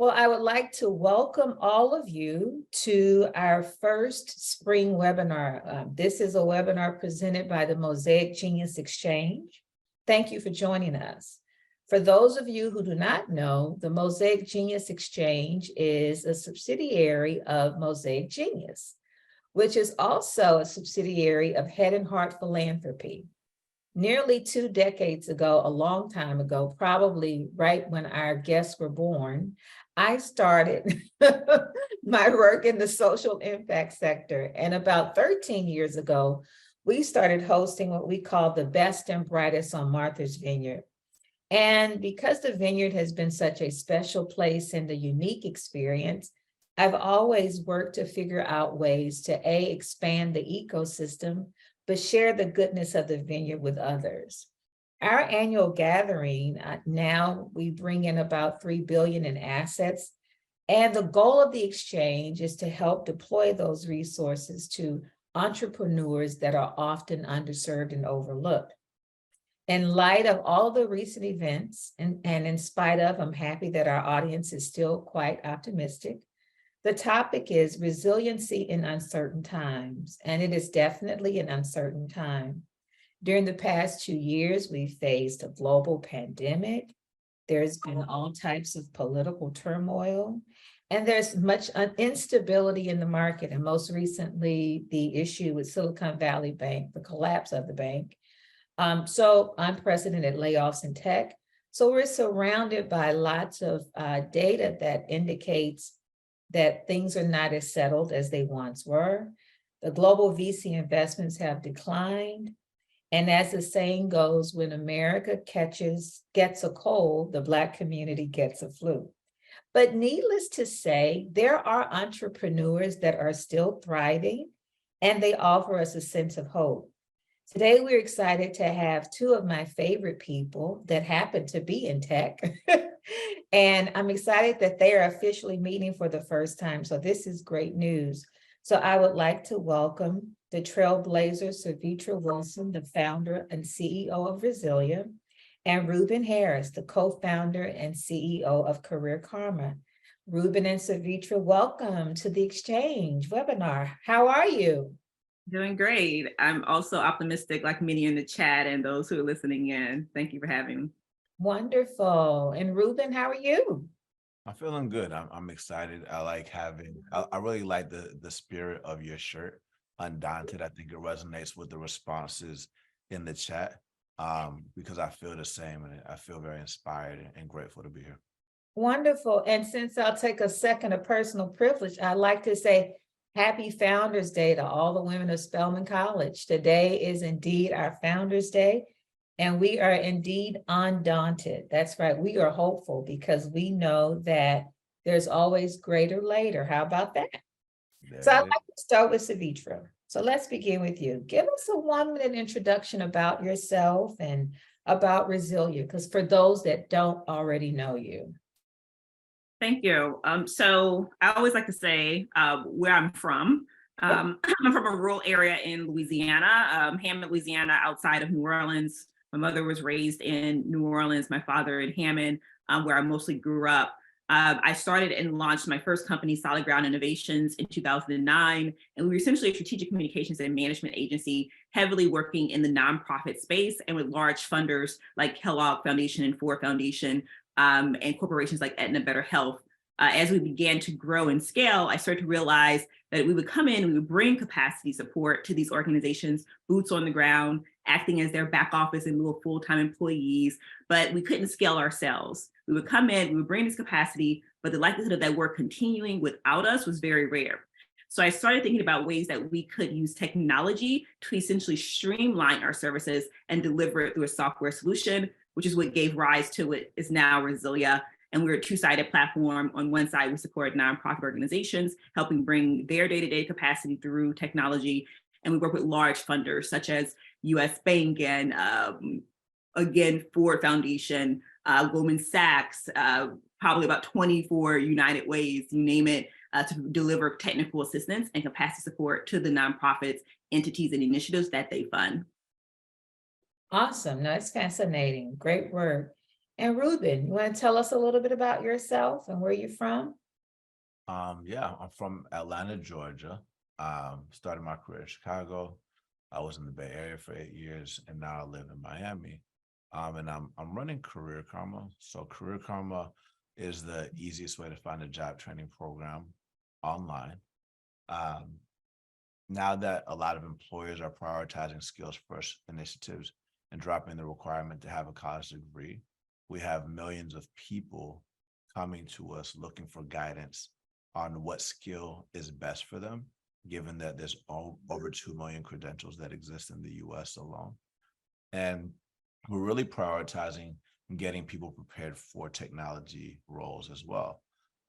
Well, I would like to welcome all of you to our first spring webinar. This is a webinar presented by the Mosaic Genius Exchange. Thank you for joining us. For those of you who do not know, the Mosaic Genius Exchange is a subsidiary of Mosaic Genius, which is also a subsidiary of Head and Heart Philanthropy. Nearly 2 decades ago, a long time ago, probably right when our guests were born, I started my work in the social impact sector. And about 13 years ago, we started hosting what we call the best and brightest on Martha's Vineyard. And because the Vineyard has been such a special place and a unique experience, I've always worked to figure out ways to expand the ecosystem, but share the goodness of the Vineyard with others. Our annual gathering, now we bring in about $3 billion in assets. And the goal of the exchange is to help deploy those resources to entrepreneurs that are often underserved and overlooked. In light of all the recent events, and in spite of, I'm happy that our audience is still quite optimistic. The topic is resiliency in uncertain times, and it is definitely an uncertain time. During the past 2 years, we faced a global pandemic. There's been all types of political turmoil, and there's much instability in the market. And most recently, the issue with Silicon Valley Bank, the collapse of the bank. So unprecedented layoffs in tech. So we're surrounded by lots of data that indicates that things are not as settled as they once were. The global VC investments have declined. And as the saying goes, when America gets a cold, the Black community gets a flu. But needless to say, there are entrepreneurs that are still thriving, and they offer us a sense of hope. Today, we're excited to have 2 of my favorite people that happen to be in tech. And I'm excited that they are officially meeting for the first time. So this is great news. So I would like to welcome the trailblazer, Sevetri Wilson, the founder and CEO of Resilia, and Ruben Harris, the co-founder and CEO of Career Karma. Ruben and Sevetri, welcome to the Exchange webinar. How are you? Doing great. I'm also optimistic, like many in the chat and those who are listening in. Thank you for having me. Wonderful. And Ruben, how are you? I'm feeling good. I'm excited. I really like the spirit of your shirt, Undaunted. I think it resonates with the responses in the chat because I feel the same, and I feel very inspired and grateful to be here. Wonderful. And since I'll take a second of personal privilege, I'd like to say Happy Founders Day to all the women of Spelman College. Today is indeed our Founders Day, and we are indeed undaunted. That's right. We are hopeful because we know that there's always greater later. How about that? So I'd like to start with Sevetri. So let's begin with you. Give us a 1-minute introduction about yourself and about Resilia, because for those that don't already know you. Thank you. So I always like to say where I'm from. I'm from a rural area in Louisiana, Hammond, Louisiana, outside of New Orleans. My mother was raised in New Orleans, my father in Hammond, where I mostly grew up. I started and launched my first company, Solid Ground Innovations, in 2009. And we were essentially a strategic communications and management agency, heavily working in the nonprofit space and with large funders like Kellogg Foundation and Ford Foundation, and corporations like Aetna Better Health. As we began to grow and scale, I started to realize that we would come in, we would bring capacity support to these organizations, boots on the ground, acting as their back office in lieu of full-time employees, but we couldn't scale ourselves. We would come in, we would bring this capacity, but the likelihood of that work continuing without us was very rare. So I started thinking about ways that we could use technology to essentially streamline our services and deliver it through a software solution, which is what gave rise to what is now Resilia. And we're a 2-sided platform. On one side, we support nonprofit organizations, helping bring their day-to-day capacity through technology. And we work with large funders such as US Bank and again, Ford Foundation, Goldman Sachs, probably about 24 United Ways, you name it, to deliver technical assistance and capacity support to the nonprofits, entities, and initiatives that they fund. Awesome. No, it's fascinating. Great work. And Ruben, you want to tell us a little bit about yourself and where you're from? Yeah, I'm from Atlanta, Georgia. Started my career in Chicago. I was in the Bay Area for 8 years, and now I live in Miami. And I'm running Career Karma. So Career Karma is the easiest way to find a job training program online. Um, Now that a lot of employers are prioritizing skills first initiatives and dropping the requirement to have a college degree, we have millions of people coming to us looking for guidance on what skill is best for them, given that there's over 2 million credentials that exist in the US alone. And we're really prioritizing getting people prepared for technology roles as well.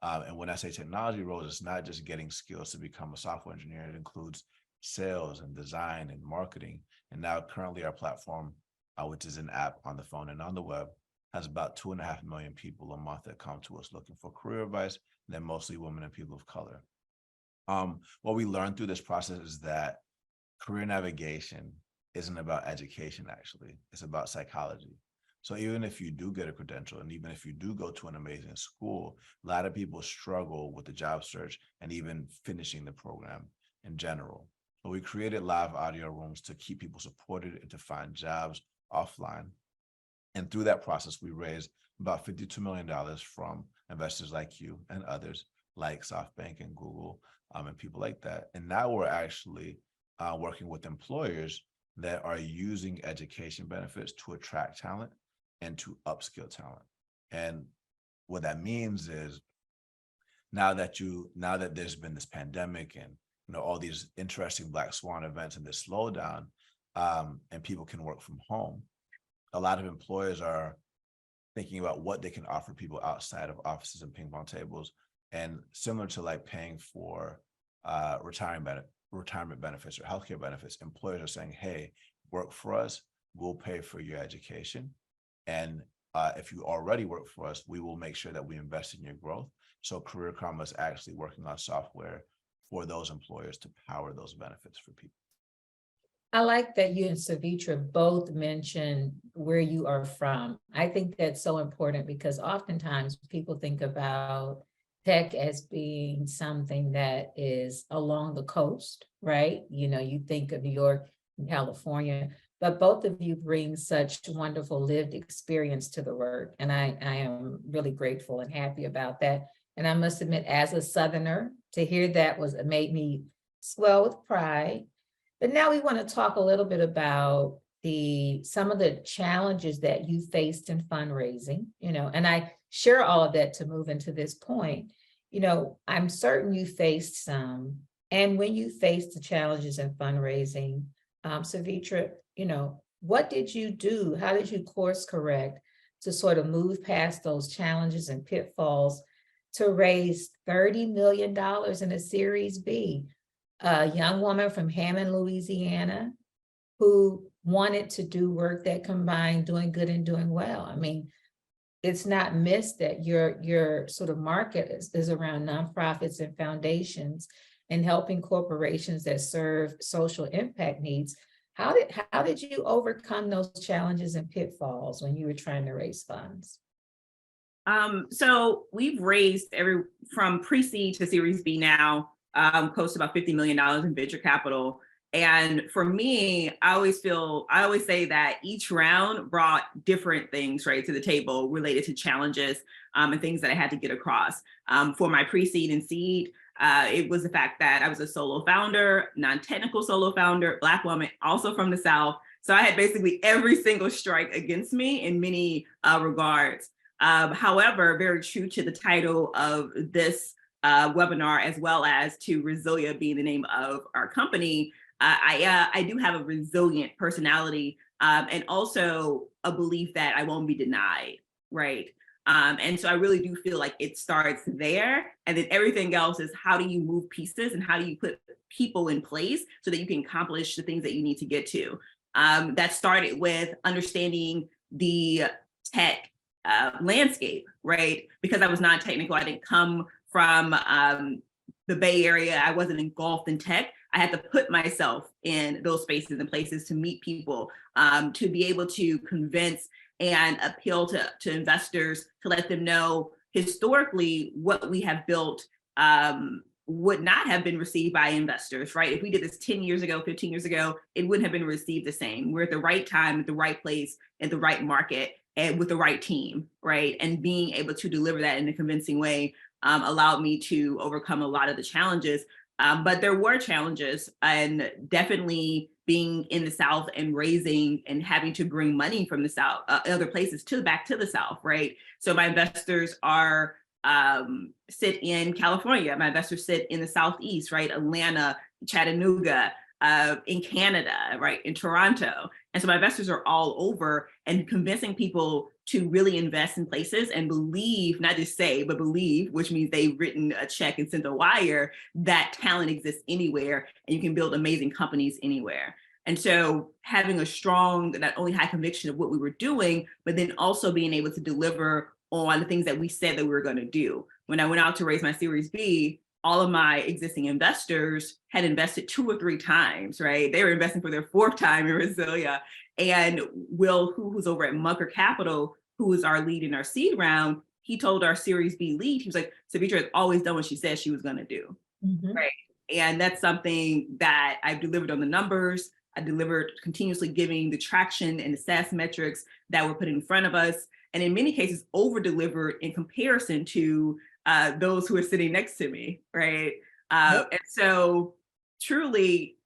And when I say technology roles, it's not just getting skills to become a software engineer. It includes sales and design and marketing. And now currently our platform, which is an app on the phone and on the web, has about 2.5 million people a month that come to us looking for career advice, and then mostly women and people of color. What we learned through this process is that career navigation isn't about education, actually. It's about psychology. So even if you do get a credential, and even if you do go to an amazing school, a lot of people struggle with the job search and even finishing the program in general. So we created live audio rooms to keep people supported and to find jobs offline. And through that process, we raised about $52 million from investors like you and others like SoftBank and Google and people like that. And now we're actually working with employers that are using education benefits to attract talent and to upskill talent. And what that means is now that there's been this pandemic and all these interesting Black Swan events and this slowdown, and people can work from home, a lot of employers are thinking about what they can offer people outside of offices and ping pong tables. And similar to like paying for retirement benefits or healthcare benefits, employers are saying, hey, work for us, we'll pay for your education. And if you already work for us, we will make sure that we invest in your growth. So Career Karma is actually working on software for those employers to power those benefits for people. I like that you and Sevetri both mentioned where you are from. I think that's so important because oftentimes people think about tech as being something that is along the coast, right? You think of New York and California, but both of you bring such wonderful lived experience to the work. And I am really grateful and happy about that. And I must admit, as a Southerner, to hear that made me swell with pride. But now we want to talk a little bit about some of the challenges that you faced in fundraising, and I share all of that to move into this point. I'm certain you faced some, and when you faced the challenges in fundraising, Sevetri, what did you do? How did you course correct to sort of move past those challenges and pitfalls to raise $30 million in a Series B? A young woman from Hammond, Louisiana, who wanted to do work that combined doing good and doing well. I mean, it's not missed that your sort of market is around nonprofits and foundations and helping corporations that serve social impact needs. How did you overcome those challenges and pitfalls when you were trying to raise funds? So we've raised from pre-seed to Series B now, close to about $50 million in venture capital. And for me, I always say that each round brought different things, right, to the table related to challenges and things that I had to get across. For my pre-seed and seed, it was the fact that I was a solo founder, non-technical solo founder, Black woman, also from the South. So I had basically every single strike against me in many regards. However, very true to the title of this webinar, as well as to Resilia being the name of our company, I do have a resilient personality and also a belief that I won't be denied, right? And so I really do feel like it starts there. And then everything else is how do you move pieces and how do you put people in place so that you can accomplish the things that you need to get to. That started with understanding the tech landscape, right? Because I was non-technical, I didn't come from the Bay Area, I wasn't engulfed in tech. I had to put myself in those spaces and places to meet people, to be able to convince and appeal to investors to let them know historically what we have built would not have been received by investors, right? If we did this 10 years ago, 15 years ago, it wouldn't have been received the same. We're at the right time, at the right place, at the right market, and with the right team, right? And being able to deliver that in a convincing way allowed me to overcome a lot of the challenges. But there were challenges, and definitely being in the South and raising and having to bring money from the South, other places back to the South, right? So my investors are sit in California. My investors sit in the Southeast, right? Atlanta, Chattanooga, in Canada, right? In Toronto. And so my investors are all over, and convincing people to really invest in places and believe, not just say, but believe, which means they've written a check and sent a wire, that talent exists anywhere and you can build amazing companies anywhere. And so having a strong, not only high conviction of what we were doing, but then also being able to deliver on the things that we said that we were going to do. When I went out to raise my Series B, all of my existing investors had invested 2 or 3 times, right? They were investing for their 4th time in Resilia. And Will, who's over at Mucker Capital, who is our lead in our seed round, he told our Series B lead, he was like, Sevetri has always done what she said she was going to do, right? And that's something that I've delivered on the numbers. I delivered continuously giving the traction and the SaaS metrics that were put in front of us. And in many cases, over-delivered in comparison to those who are sitting next to me, right? And so truly,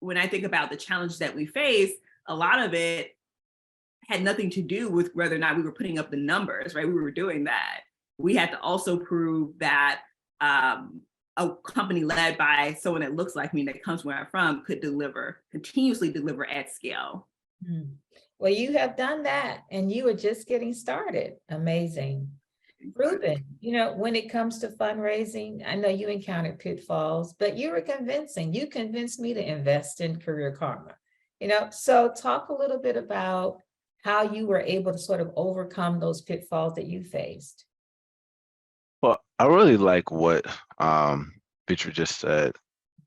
when I think about the challenge that we face, a lot of it had nothing to do with whether or not we were putting up the numbers, right? We were doing that. We had to also prove that a company led by someone that looks like me, that comes where I'm from, could continuously deliver at scale. Well, you have done that, and you are just getting started. Amazing. Ruben, when it comes to fundraising, I know you encountered pitfalls, but you were convincing. You convinced me to invest in Career Karma. So talk a little bit about how you were able to sort of overcome those pitfalls that you faced. Well, I really like what Petra just said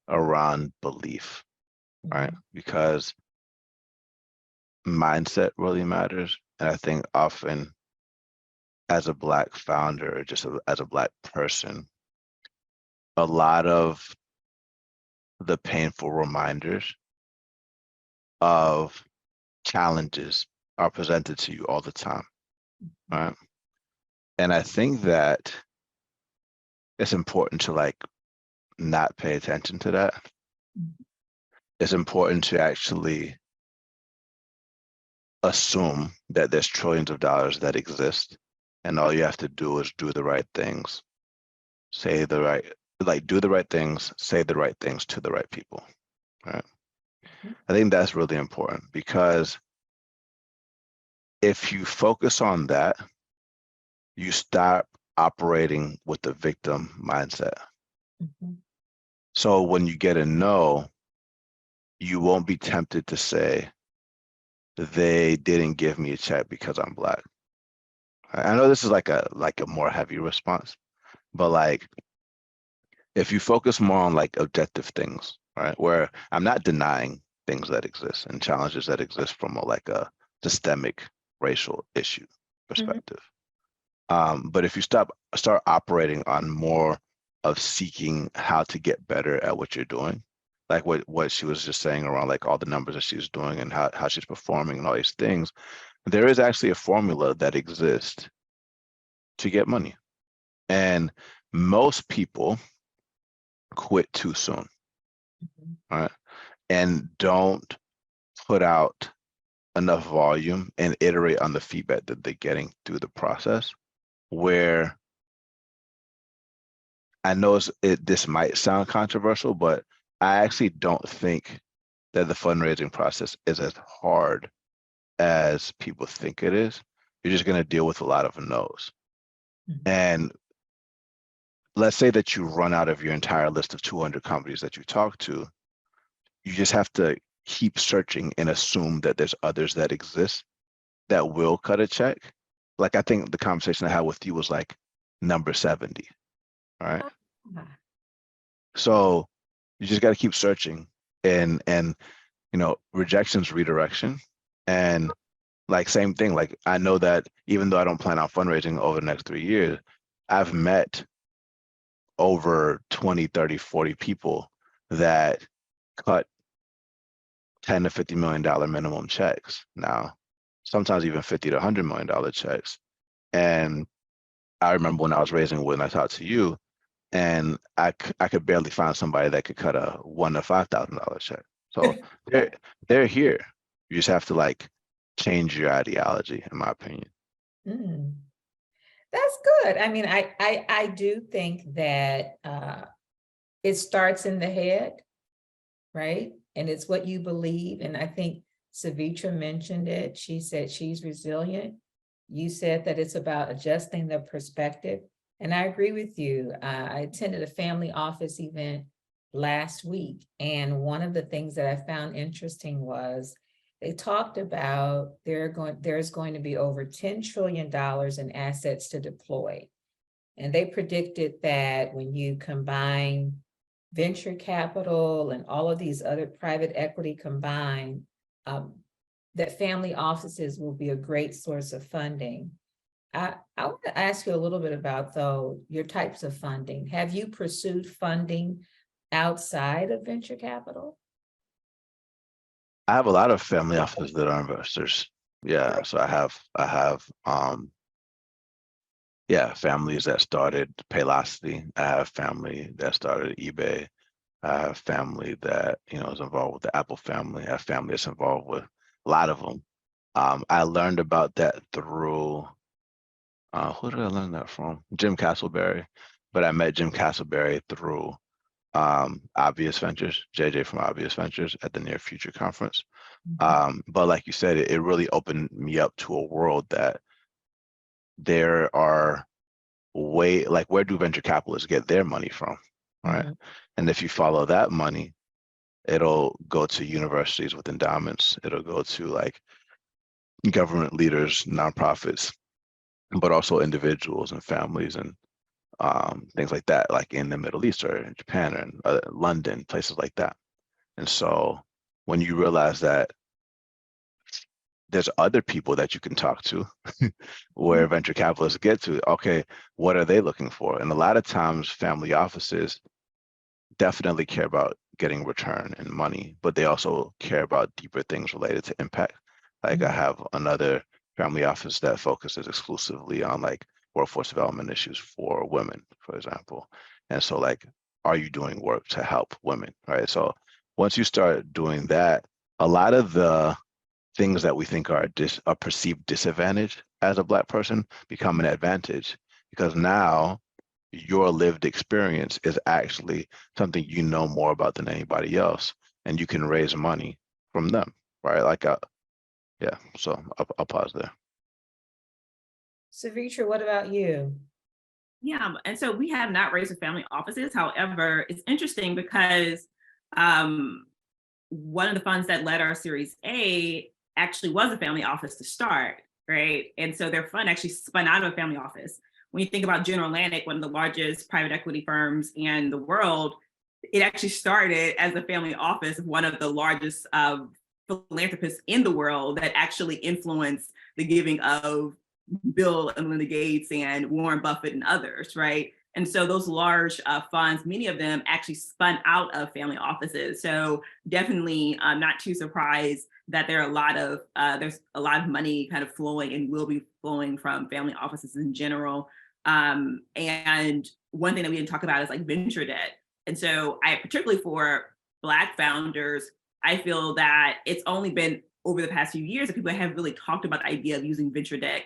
around belief, right? Because mindset really matters. And I think often as a Black founder, or just as a Black person, a lot of the painful reminders of challenges are presented to you all the time, right? And I think that it's important to not pay attention to that. It's important to actually assume that there's trillions of dollars that exist, and all you have to do is do the right things, do the right things, say the right things to the right people, right? I think that's really important, because if you focus on that, you stop operating with the victim mindset. So when you get a no, you won't be tempted to say, they didn't give me a check because I'm Black. I know this is like a more heavy response, but if you focus more on objective things, right, where I'm not denying things that exist and challenges that exist from a systemic racial issue perspective. But if you start operating on more of seeking how to get better at what you're doing, like what she was just saying around all the numbers that she's doing and how she's performing and all these things, there is actually a formula that exists to get money. And most people quit too soon, right? And don't put out enough volume and iterate on the feedback that they're getting through the process, where I know this might sound controversial, but I actually don't think that the fundraising process is as hard as people think it is. You're just going to deal with a lot of no's. And let's say that you run out of your entire list of 200 companies that you talk to. You just have to keep searching and assume that there's others that exist that will cut a check. I think the conversation I had with you was number 70, right? So you just got to keep searching, and rejection's redirection. And Like same thing. Like I know that even though I don't plan on fundraising over the next 3 years, I've met over 20, 30, 40 people that cut 10 to $50 million minimum checks now, sometimes even 50 to $100 million checks. And I remember when I was raising when I talked to you, and I could barely find somebody that could cut a $1,000 to $5,000 check. So they're here. You just have to like change your ideology, in my opinion. Mm. That's good. I mean, I do think that it starts in the head, right? And it's what you believe. And I think Sevetri mentioned it. She said she's resilient. You said that it's about adjusting the perspective. And I agree with you. I attended a family office event last week. And one of the things that I found interesting was they talked about there's going to be over $10 trillion in assets to deploy. And they predicted that when you combine venture capital and all of these other private equity combined, that family offices will be a great source of funding. I want to ask you a little bit about, though, your types of funding. Have you pursued funding outside of venture capital? I have a lot of family offices that are investors. Yeah, so I have families that started Paylocity. I have family that started eBay. I have family that is involved with the Apple family. I have family that's involved with a lot of them. I learned about that through who did I learn that from? Jim Castleberry. But I met Jim Castleberry through Obvious Ventures, JJ from Obvious Ventures at the Near Future Conference. But like you said, it really opened me up to a world that there are where do venture capitalists get their money from, right? And if you follow that money, it'll go to universities with endowments. It'll go to like government leaders, nonprofits, but also individuals and families and things like that, like in the Middle East or in Japan or in London, places like that. And so when you realize that there's other people that you can talk to where venture capitalists get to, okay, what are they looking for? And a lot of times family offices definitely care about getting return and money, but they also care about deeper things related to impact. Like I have another family office that focuses exclusively on like workforce development issues for women, for example. And so like, are you doing work to help women, right? So once you start doing that, a lot of the things that we think are a perceived disadvantage as a Black person become an advantage, because now your lived experience is actually something you know more about than anybody else, and you can raise money from them, right? Like, yeah, so I'll pause there. Sevetri, what about you? Yeah, and so we have not raised family offices. However, it's interesting because one of the funds that led our Series A actually was a family office to start, right? And so their fund actually spun out of a family office. When you think about General Atlantic, one of the largest private equity firms in the world, it actually started as a family office of one of the largest philanthropists in the world that actually influenced the giving of Bill and Melinda Gates and Warren Buffett and others, right? And so those large funds, many of them actually spun out of family offices. So definitely not too surprised that there's a lot of money kind of flowing and will be flowing from family offices in general. And one thing that we didn't talk about is like venture debt. And so particularly for Black founders, I feel that it's only been over the past few years that people have really talked about the idea of using venture debt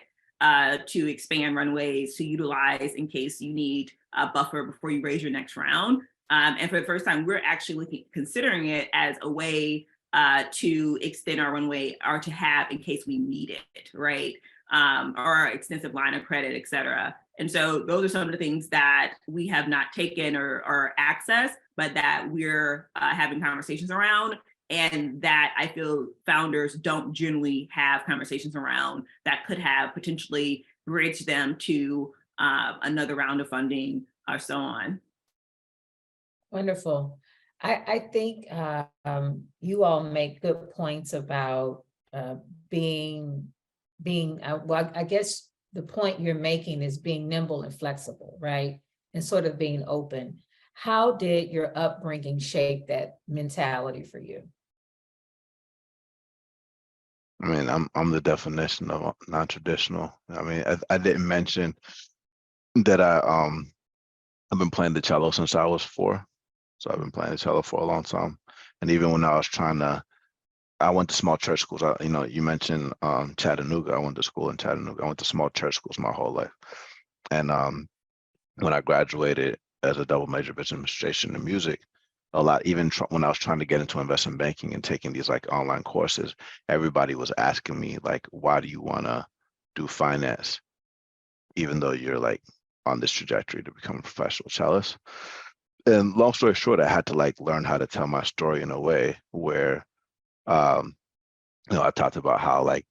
to expand runways, to utilize in case you need a buffer before you raise your next round. And for the first time, we're actually considering it as a way to extend our runway or to have in case we need it, right? Or extensive line of credit, et cetera. And so those are some of the things that we have not taken or accessed, but that we're having conversations around, and that I feel founders don't generally have conversations around that could have potentially bridged them to another round of funding or so on. Wonderful. I think you all make good points about being being, well, I guess the point you're making is being nimble and flexible, right? And sort of being open. How did your upbringing shape that mentality for you? I mean, I'm the definition of non-traditional. I mean, I didn't mention that I've been playing the cello since I was 4. So I've been playing the cello for a long time. And even when I was I went to small church schools. You know, you mentioned Chattanooga. I went to school in Chattanooga. I went to small church schools my whole life. And when I graduated as a double major business administration and music, a lot, even when I was trying to get into investment banking and taking these like online courses, everybody was asking me like, why do you want to do finance, even though you're like on this trajectory to become a professional cellist? And long story short, I had to like learn how to tell my story in a way where, you know, I talked about how like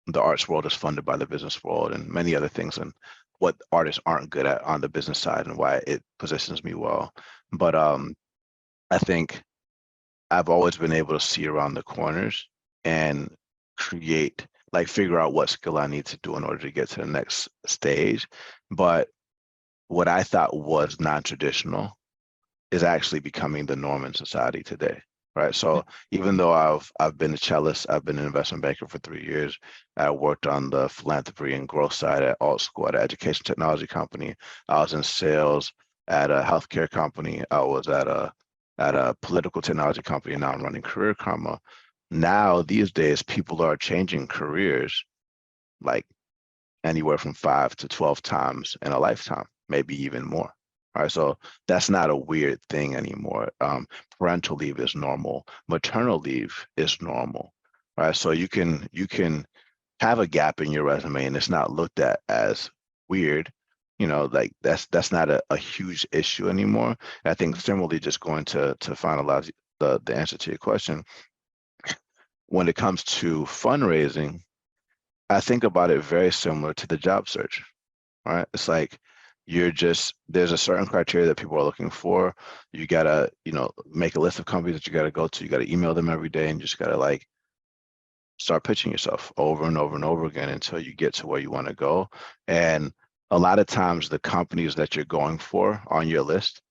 the arts world is funded by the business world and many other things, and what artists aren't good at on the business side and why it positions me well. But I think I've always been able to see around the corners and create, like figure out what skill I need to do in order to get to the next stage. But what I thought was non-traditional is actually becoming the norm in society today, right? So even though I've been a cellist, I've been an investment banker for 3 years. I worked on the philanthropy and growth side at alt school at an education technology company. I was in sales at a healthcare company. I was at a political technology company, and now I'm running Career Karma. Now these days, people are changing careers like anywhere from 5 to 12 times in a lifetime, maybe even more. All right, so that's not a weird thing anymore. Parental leave is normal. Maternal leave is normal. All right, so you can have a gap in your resume and it's not looked at as weird. You know, like that's not a huge issue anymore. I think similarly, just going to finalize the answer to your question, when it comes to fundraising, I think about it very similar to the job search. All right, it's like there's a certain criteria that people are looking for. You gotta, you know, make a list of companies that you gotta go to. You gotta email them every day, and you just gotta like start pitching yourself over and over and over again until you get to where you want to go. And a lot of times, the companies that you're going for on your list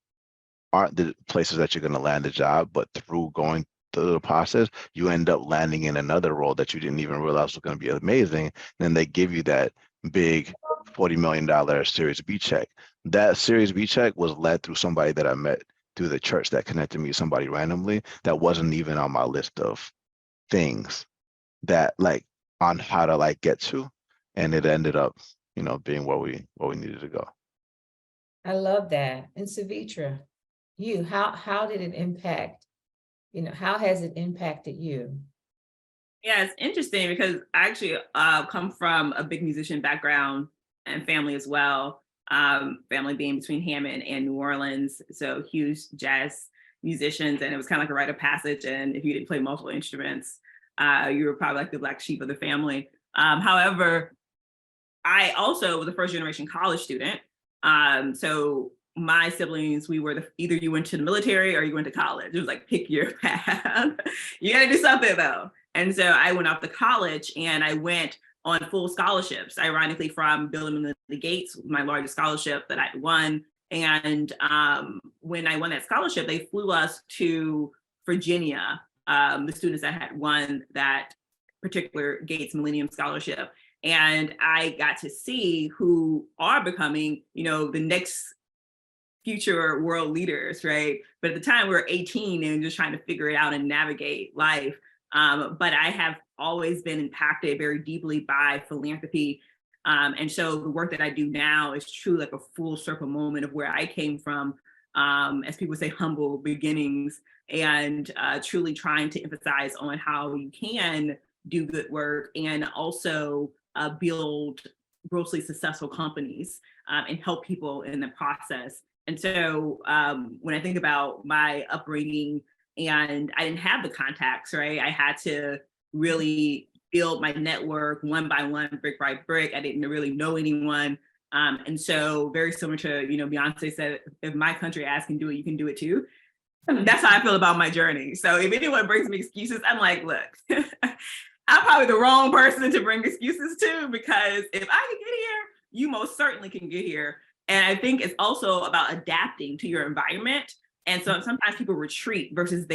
aren't the places that you're going to land the job, but through going through the process, you end up landing in another role that you didn't even realize was going to be amazing. And then they give you that big $40 million Series B check. That Series B check was led through somebody that I met through the church that connected me to somebody randomly that wasn't even on my list of things that like on how to like get to. And it ended up, you know, being where we needed to go. I love that. And Sevetra, you, how did it impact, you know, how has it impacted you? Yeah, it's interesting because I actually come from a big musician background and family as well. Family being between Hammond and New Orleans, so huge jazz musicians, and it was kind of like a rite of passage. And if you didn't play multiple instruments, you were probably like the black sheep of the family. However, I also was a first generation college student. So my siblings, we were either you went to the military or you went to college. It was like, pick your path. You got to do something though. And so I went off to college and I went on full scholarships, ironically from Bill and Melinda Gates, my largest scholarship that I won. And when I won that scholarship, they flew us to Virginia, the students that had won that particular Gates Millennium Scholarship. And I got to see who are becoming, you know, the next future world leaders, right? But at the time we were 18 and just trying to figure it out and navigate life. But I have always been impacted very deeply by philanthropy. And so the work that I do now is truly like a full circle moment of where I came from, as people say, humble beginnings, and truly trying to emphasize on how you can do good work and also build grossly successful companies and help people in the process. And so when I think about my upbringing, and I didn't have the contacts, right? I had to really build my network one by one, brick by brick. I didn't really know anyone. And so very similar to, you know, Beyonce said, if my country ass can do it, you can do it too. That's how I feel about my journey. So if anyone brings me excuses, I'm like, look, I'm probably the wrong person to bring excuses to, because if I can get here, you most certainly can get here. And I think it's also about adapting to your environment. And so sometimes people retreat versus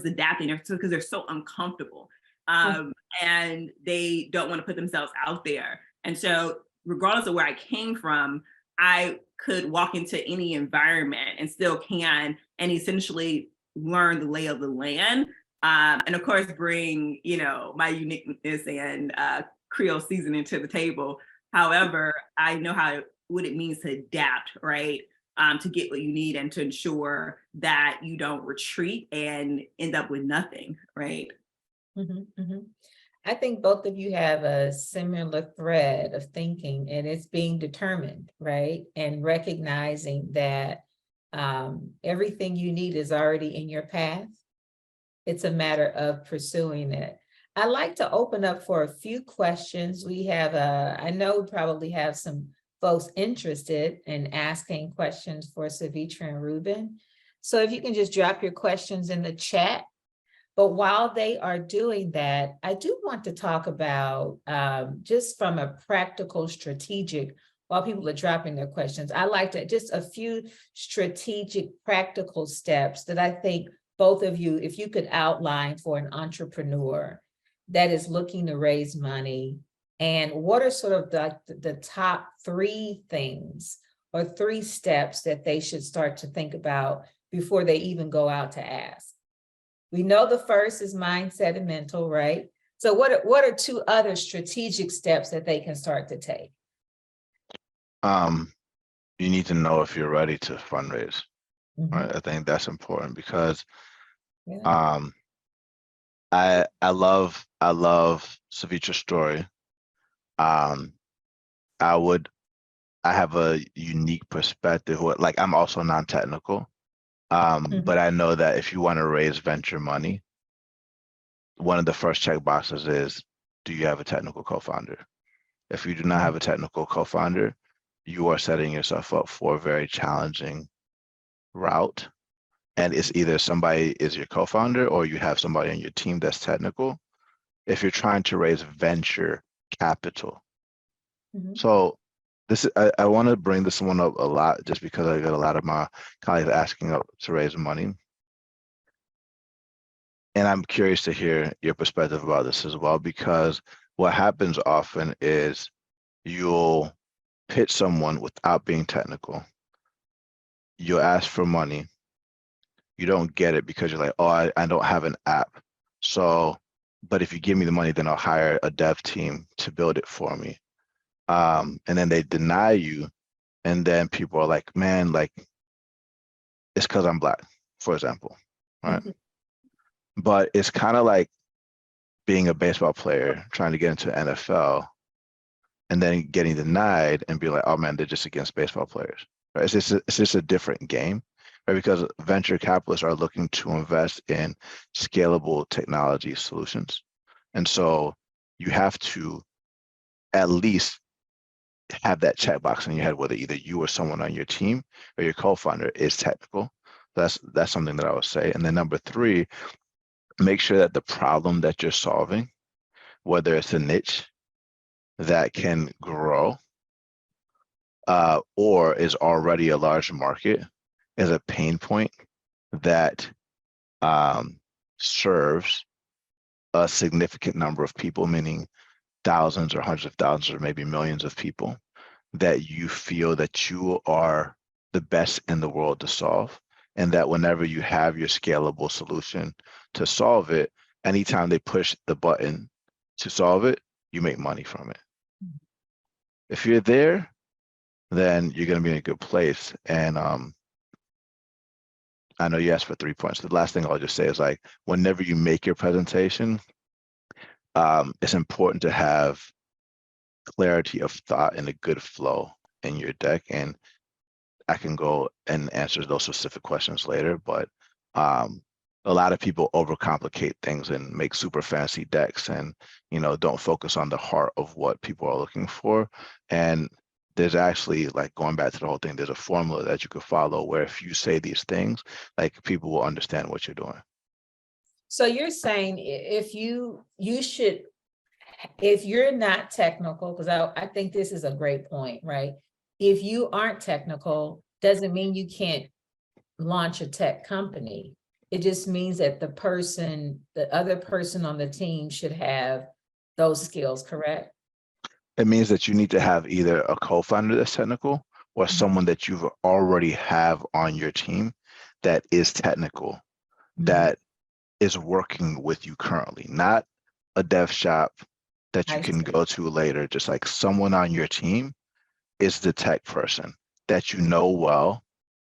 adapting because they're so uncomfortable. And they don't want to put themselves out there. And so regardless of where I came from, I could walk into any environment and still can, and essentially learn the lay of the land. And of course, bring, my uniqueness and Creole seasoning to the table. However, I know what it means to adapt, right? To get what you need and to ensure that you don't retreat and end up with nothing, right? I think both of you have a similar thread of thinking, and it's being determined, right? And recognizing that everything you need is already in your path. It's a matter of pursuing it. I'd like to open up for a few questions. We have, I know we probably have some folks interested in asking questions for Sevetri and Ruben. So if you can just drop your questions in the chat. But while they are doing that, I do want to talk about just from a practical, strategic, while people are dropping their questions, I like to just a few strategic, practical steps that I think both of you, if you could outline for an entrepreneur that is looking to raise money, and what are sort of the top 3 things or 3 steps that they should start to think about before they even go out to ask. We know the first is mindset and mental, right? So what are 2 other strategic steps that they can start to take? You need to know if you're ready to fundraise. Right? I think that's important because I love Sevetri's story. I have a unique perspective. Like, I'm also non-technical. But I know that if you want to raise venture money, one of the first check boxes is, do you have a technical co-founder? If you do not have a technical co-founder, you are setting yourself up for a very challenging route. And it's either somebody is your co-founder or you have somebody on your team that's technical if you're trying to raise venture capital. So I want to bring this one up a lot just because I got a lot of my colleagues asking up to raise money. And I'm curious to hear your perspective about this as well, because what happens often is you'll pitch someone without being technical. You'll ask for money. You don't get it because you're like, oh, I don't have an app. So, but if you give me the money, then I'll hire a dev team to build it for me. And then they deny you. And then people are like, man, like, it's because I'm Black, for example, right? But it's kind of like being a baseball player trying to get into NFL and then getting denied and be like, oh man, they're just against baseball players. Right? It's just a different game, right? Because venture capitalists are looking to invest in scalable technology solutions. And so you have to at least have that checkbox in your head, whether either you or someone on your team or your co-founder is technical. That's something that I would say. And then number 3, make sure that the problem that you're solving, whether it's a niche that can grow or is already a large market, is a pain point that serves a significant number of people, meaning thousands or hundreds of thousands or maybe millions of people, that you feel that you are the best in the world to solve. And that whenever you have your scalable solution to solve it, anytime they push the button to solve it, you make money from it. If you're there, then you're going to be in a good place. And I know you asked for 3 points. The last thing I'll just say is, like, whenever you make your presentation, it's important to have clarity of thought and a good flow in your deck. And I can go and answer those specific questions later, but a lot of people overcomplicate things and make super fancy decks and, don't focus on the heart of what people are looking for. And there's actually, like, going back to the whole thing, there's a formula that you could follow where if you say these things, like, people will understand what you're doing. So you're saying if you should if you're not technical, because I think this is a great point, right? If you aren't technical, doesn't mean you can't launch a tech company. It just means that the other person on the team should have those skills, correct? It means that you need to have either a co-founder that's technical or someone that you've already have on your team that is technical, that is working with you currently, not a dev shop that you I can see. go to later. Just like someone on your team is the tech person that you know well,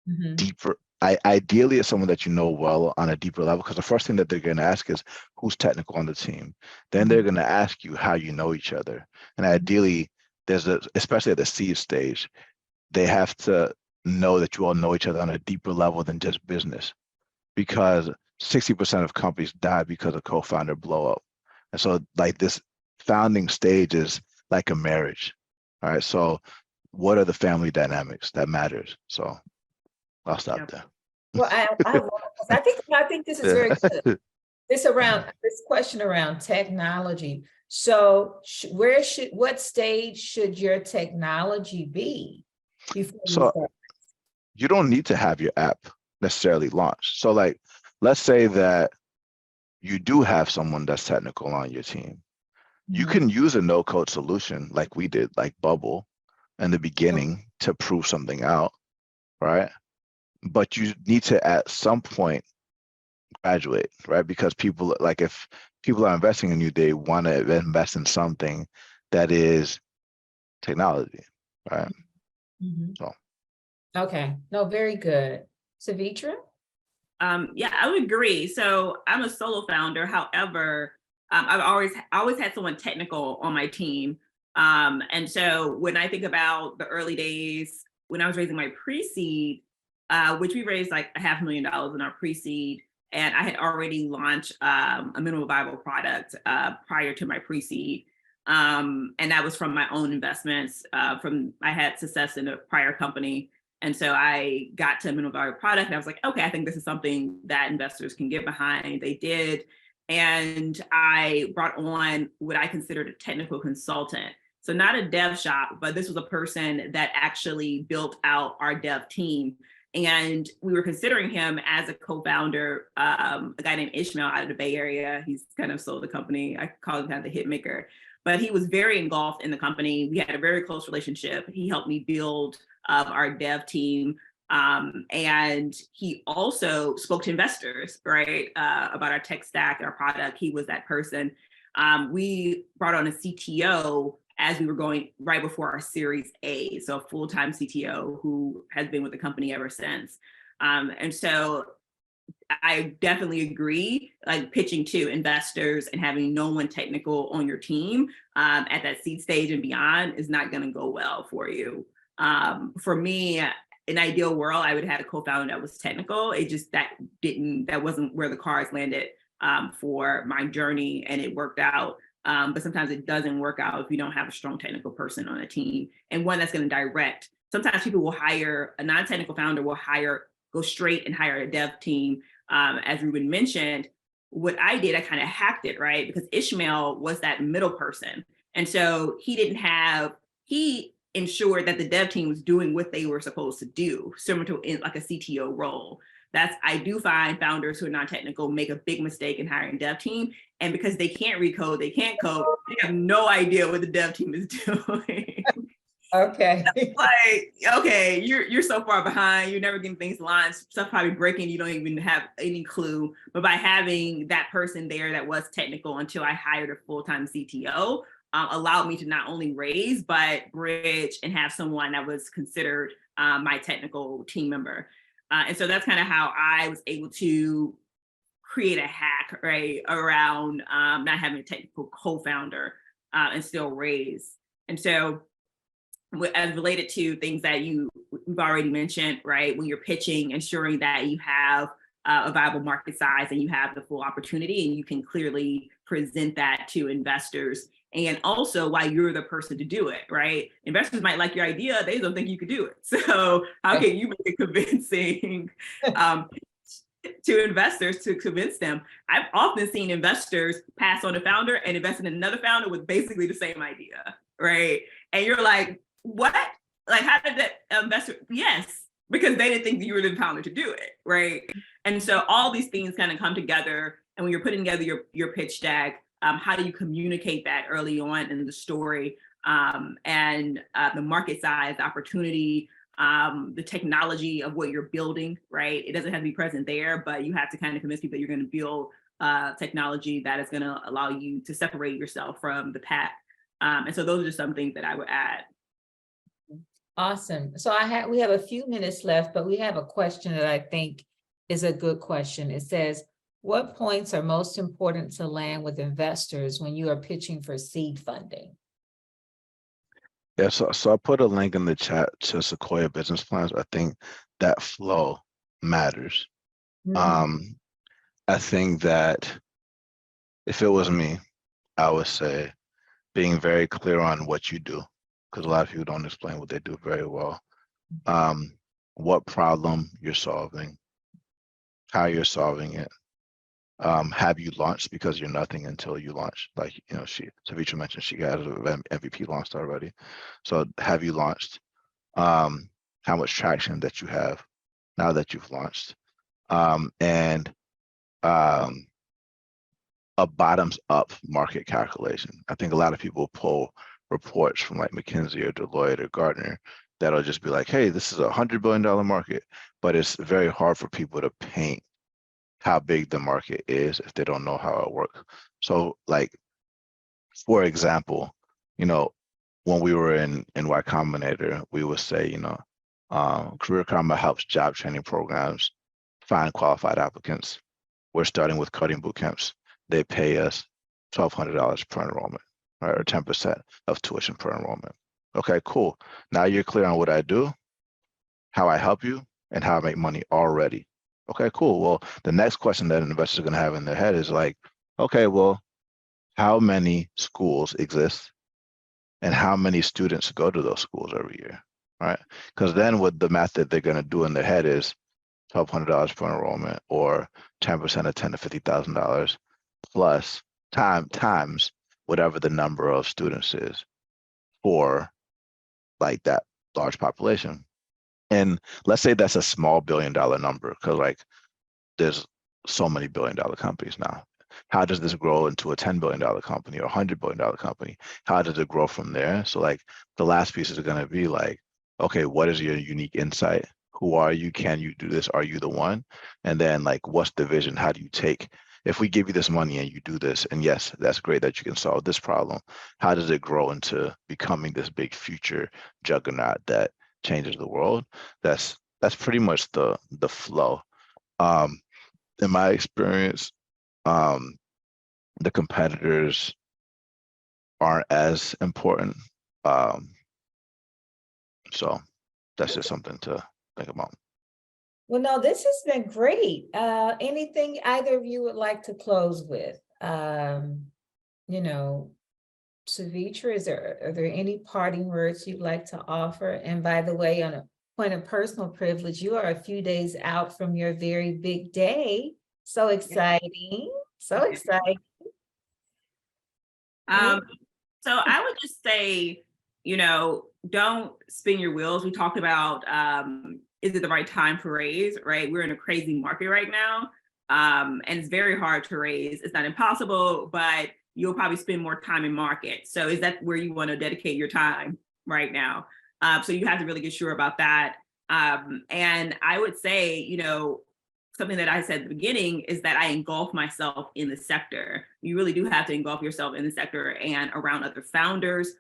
Mhm. deeper. Ideally, it's someone that you know well on a deeper level, because the first thing that they're going to ask is who's technical on the team. Then they're going to ask you how you know each other. And ideally, especially at the seed stage, they have to know that you all know each other on a deeper level than just business, because 60% of companies die because a co-founder blow up. And so like this founding stage is like a marriage. All right. So what are the family dynamics that matters? So I'll stop Yep. Well, I think this is very good. there. This question around technology. So what stage should your technology be before you So start? you don't need to have your app necessarily launched. So like, let's say that you do have someone that's technical on your team. You can use a no-code solution like we did, like Bubble in the beginning, to prove something out, right? But you need to at some point graduate, right? Because people, like if people are investing in you, they want to invest in something that is technology, right? Mhm. So Okay, no, very good. Sevetri? Yeah, I would agree. So I'm a solo founder. However, I've always had someone technical on my team. And so when I think about the early days when I was raising my pre-seed, which we raised like $500,000 in our pre-seed, and I had already launched a minimal viable product prior to my pre-seed. And that was from my own investments. I had success in a prior company. And so I got to a minimum viable product and I was like, okay, I think this is something that investors can get behind. They did. And I brought on what I considered a technical consultant. So not a dev shop, but this was a person that actually built out our dev team. And we were considering him as a co-founder, a guy named Ishmael out of the Bay Area. He's kind of sold the company. I call him kind of the hit maker, but he was very engulfed in the company. We had a very close relationship. He helped me build our dev team. And he also spoke to investors, right, about our tech stack and our product. He was that person. We brought on a CTO as we were going right before our Series A, so a full-time CTO who has been with the company ever since. And so I definitely agree, like pitching to investors and having no one technical on your team at that seed stage and beyond is not going to go well for you. For me, in an ideal world, I would have had a co-founder that was technical. It just that wasn't where the cards landed for my journey, and it worked out. But sometimes it doesn't work out if you don't have a strong technical person on a team and one that's going to direct. Sometimes people will hire a non-technical founder, go straight and hire a dev team. As Ruben mentioned, what I did, I kind of hacked it, right? Because Ishmael was that middle person. And so he ensured that the dev team was doing what they were supposed to do, similar to like a CTO role. I do find founders who are non-technical make a big mistake in hiring a dev team. And because they can't recode, they can't code, they have no idea what the dev team is doing. Okay. Like, okay, you're so far behind, you're never getting things launched, stuff probably breaking, you don't even have any clue. But by having that person there that was technical until I hired a full-time CTO, allowed me to not only raise, but bridge and have someone that was considered my technical team member. And so that's kind of how I was able to create a hack, right, around not having a technical co-founder and still raise. And so as related to things that we've already mentioned, right, when you're pitching, ensuring that you have a viable market size and you have the full opportunity and you can clearly present that to investors. And also why you're the person to do it, right? Investors might like your idea, they don't think you could do it. So how can you make it convincing? to investors to convince them. I've often seen investors pass on a founder and invest in another founder with basically the same idea, right? And you're like, what? Like, how did that investor? Yes, because they didn't think you were the founder to do it, right? And so all these things kind of come together. And when you're putting together your pitch deck, how do you communicate that early on in the story, and the market size, the opportunity, the technology of what you're building, right? It doesn't have to be present there, but you have to kind of convince people you're going to build technology that is going to allow you to separate yourself from the pack. And so those are just some things that I would add. Awesome. So we have a few minutes left, but we have a question that I think is a good question. It says, what points are most important to land with investors when you are pitching for seed funding? Yeah, so I put a link in the chat to Sequoia business plans. I think that flow matters. Mhm. I think that if it was me, I would say being very clear on what you do, because a lot of people don't explain what they do very well. What problem you're solving, how you're solving it. Have you launched, because you're nothing until you launch. Like, you know, Sevetri mentioned she has an MVP launched already. So have you launched? How much traction that you have now that you've launched? And a bottoms up market calculation. I think a lot of people pull reports from like McKinsey or Deloitte or Gartner that'll just be like, hey, this is $100 billion market, but it's very hard for people to paint how big the market is if they don't know how it works. So like, for example, you know, when we were in Y Combinator, we would say, you know, Career Karma helps job training programs find qualified applicants. We're starting with coding boot camps. They pay us $1,200 per enrollment, right? Or 10% of tuition per enrollment. Okay, cool. Now you're clear on what I do, how I help you, and how I make money already. Okay, cool. Well, the next question that an investor is going to have in their head is like, okay, well, how many schools exist and how many students go to those schools every year, right? Because then what the math that they're going to do in their head is $1,200 per enrollment, or 10% of $10,000 to $50,000 plus times whatever the number of students is for like that large population. And let's say that's a small $1 billion number, because like there's so many $1 billion companies now. How does this grow into a $10 billion company or $100 billion company? How does it grow from there? So like the last piece is going to be like, okay, what is your unique insight? Who are you? Can you do this? Are you the one? And then like, what's the vision? How do you take, if we give you this money and you do this, and yes, that's great that you can solve this problem, how does it grow into becoming this big future juggernaut that changes the world? That's pretty much the flow. In my experience, the competitors aren't as important. So that's just something to think about. Well, no, this has been great. Anything either of you would like to close with? You know, Sevetri, are there any parting words you'd like to offer? And by the way, on a point of personal privilege, you are a few days out from your very big day. So exciting. So exciting. So I would just say, you know, don't spin your wheels. We talked about, is it the right time to raise, right? We're in a crazy market right now. And it's very hard to raise. It's not impossible, but you'll probably spend more time in market. So is that where you want to dedicate your time right now? So you have to really get sure about that. And I would say, you know, something that I said at the beginning is that I engulf myself in the sector. You really do have to engulf yourself in the sector and around other founders,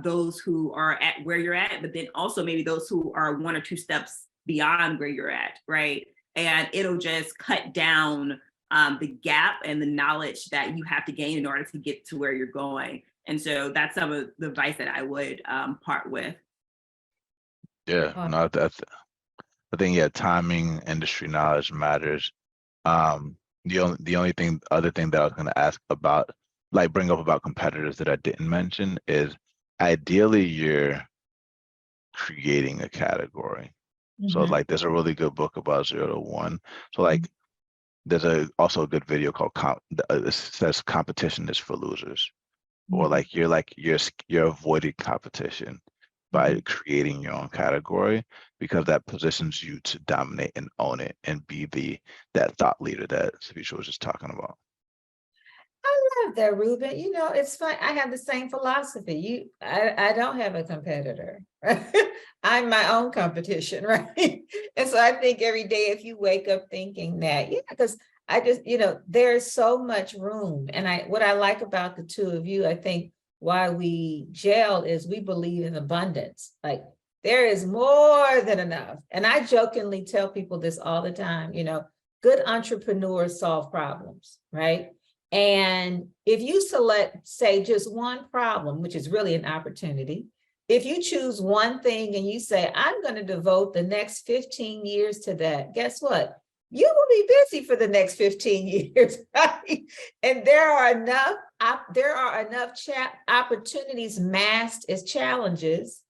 those who are at where you're at, but then also maybe those who are 1 or 2 steps beyond where you're at, right? And it'll just cut down the gap and the knowledge that you have to gain in order to get to where you're going. And so that's some of the advice that I would part with. Yeah, no, I think, yeah, timing, industry knowledge matters. The only other thing that I was going to ask about, like bring up about competitors that I didn't mention, is ideally you're creating a category. So like there's a really good book about 0 to 1. So like there's also a good video called it says competition is for losers, or like you're avoiding competition by creating your own category, because that positions you to dominate and own it and be that thought leader that Sevetri was just talking about. I love that, Ruben. You know, it's fun. I have the same philosophy. I don't have a competitor. I'm my own competition, right? And so I think every day, if you wake up thinking that, yeah, because I just, you know, there's so much room. And what I like about the two of you, I think why we gel is we believe in abundance. Like there is more than enough. And I jokingly tell people this all the time, you know, good entrepreneurs solve problems, right? And if you select, say, just one problem, which is really an opportunity, if you choose one thing and you say, I'm going to devote the next 15 years to that, guess what? You will be busy for the next 15 years, right? And there are enough opportunities masked as challenges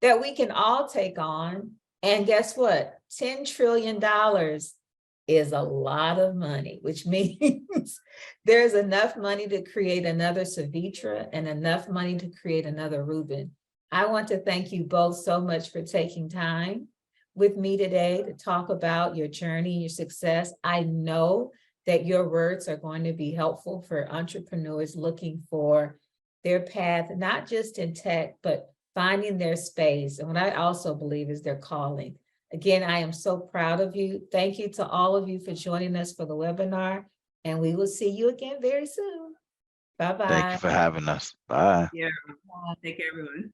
that we can all take on. And guess what? $10 trillion is a lot of money, which means there's enough money to create another Sevetri and enough money to create another Ruben. I want to thank you both so much for taking time with me today to talk about your journey, your success. I know that your words are going to be helpful for entrepreneurs looking for their path, not just in tech, but finding their space. And what I also believe is their calling. Again, I am so proud of you. Thank you to all of you for joining us for the webinar, and we will see you again very soon. Bye-bye. Thank you for having us. Bye. Yeah. Take care, everyone.